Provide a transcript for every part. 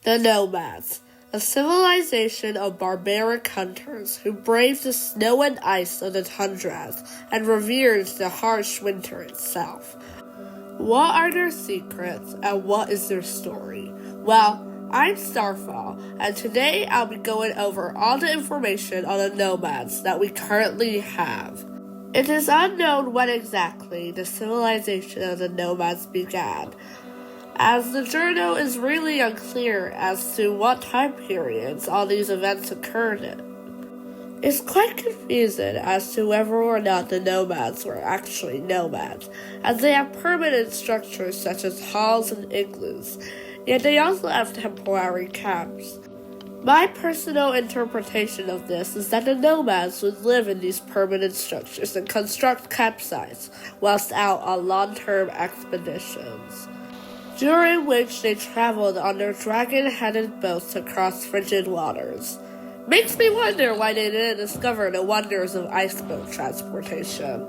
The Nomads, a civilization of barbaric hunters who braved the snow and ice of the tundras and revered the harsh winter itself. What are their secrets and what is their story? Well, I'm Starfall, and today I'll be going over all the information on the Nomads that we currently have. It is unknown when exactly the civilization of the Nomads began, as the journal is really unclear as to what time periods all these events occurred in. It's quite confusing as to whether or not the Nomads were actually nomads, as they have permanent structures such as halls and igloos, yet they also have temporary camps. My personal interpretation of this is that the Nomads would live in these permanent structures and construct campsites whilst out on long-term expeditions, during which they traveled on their dragon-headed boats across frigid waters. Makes me wonder why they didn't discover the wonders of iceboat transportation.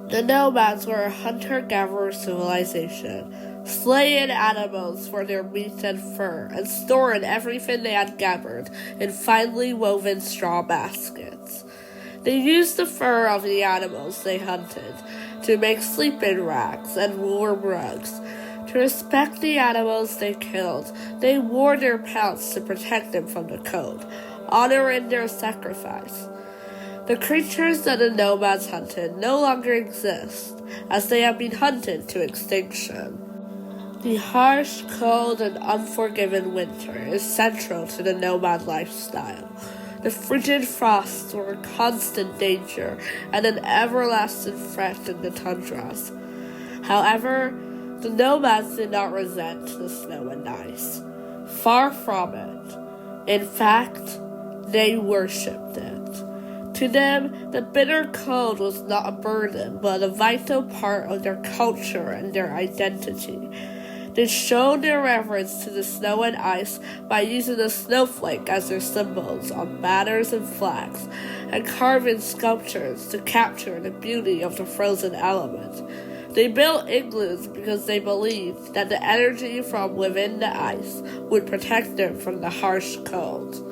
The Nomads were a hunter-gatherer civilization, slaying animals for their meat and fur, and storing everything they had gathered in finely woven straw baskets. They used the fur of the animals they hunted to make sleeping rags and warm rugs. To respect the animals they killed, they wore their pelts to protect them from the cold, honoring their sacrifice. The creatures that the Nomads hunted no longer exist, as they have been hunted to extinction. The harsh, cold, and unforgiving winter is central to the nomad lifestyle. The frigid frosts were a constant danger and an everlasting threat in the tundras. However, the Nomads did not resent the snow and ice. Far from it. In fact, they worshipped it. To them, the bitter cold was not a burden, but a vital part of their culture and their identity. They showed their reverence to the snow and ice by using a snowflake as their symbols on banners and flags, and carving sculptures to capture the beauty of the frozen element. They built igloos because they believed that the energy from within the ice would protect them from the harsh cold.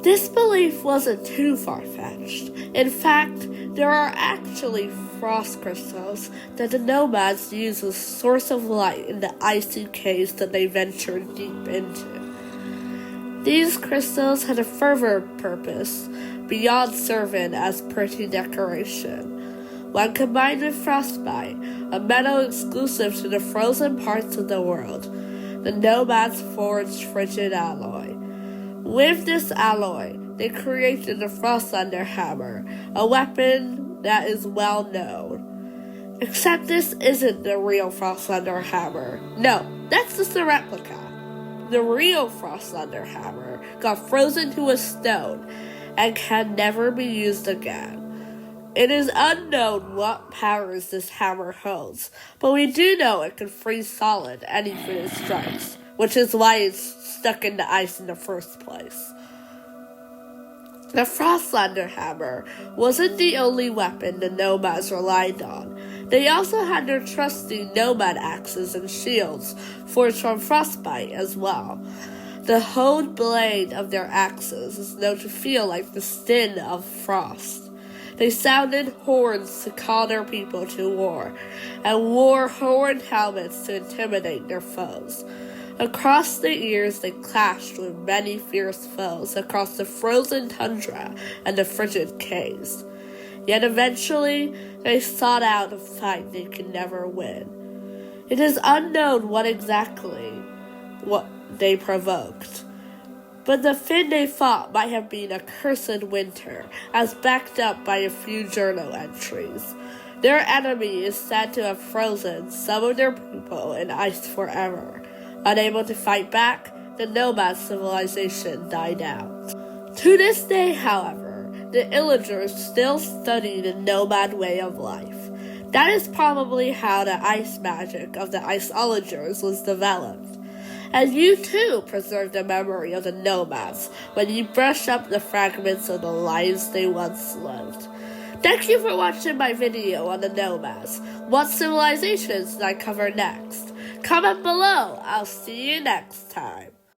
This belief wasn't too far-fetched. In fact, there are actually frost crystals that the Nomads use as a source of light in the icy caves that they ventured deep into. These crystals had a further purpose beyond serving as pretty decoration. When combined with frostbite, a metal exclusive to the frozen parts of the world, the Nomads forged frigid alloy. With this alloy, they created the Frostlander hammer, a weapon that is well known. Except this isn't the real Frostlander hammer. No, that's just a replica. The real Frostlander hammer got frozen to a stone and can never be used again. It is unknown what powers this hammer holds, but we do know it can freeze solid anything it strikes, which is why it's stuck in the ice in the first place. The Frostlander hammer wasn't the only weapon the Nomads relied on. They also had their trusty nomad axes and shields forged from frostbite as well. The honed blade of their axes is known to feel like the sting of frost. They sounded horns to call their people to war, and wore horned helmets to intimidate their foes. Across the years, they clashed with many fierce foes across the frozen tundra and the frigid caves. Yet eventually, they sought out a fight they could never win. It is unknown what they provoked, but the thing they fought might have been a cursed winter, as backed up by a few journal entries. Their enemy is said to have frozen some of their people in ice forever. Unable to fight back, the nomad civilization died out. To this day, however, the Illagers still study the nomad way of life. That is probably how the ice magic of the Iceologers was developed. And you too preserve the memory of the Nomads when you brush up the fragments of the lives they once lived. Thank you for watching my video on the Nomads. What civilizations did I cover next? Comment below. I'll see you next time.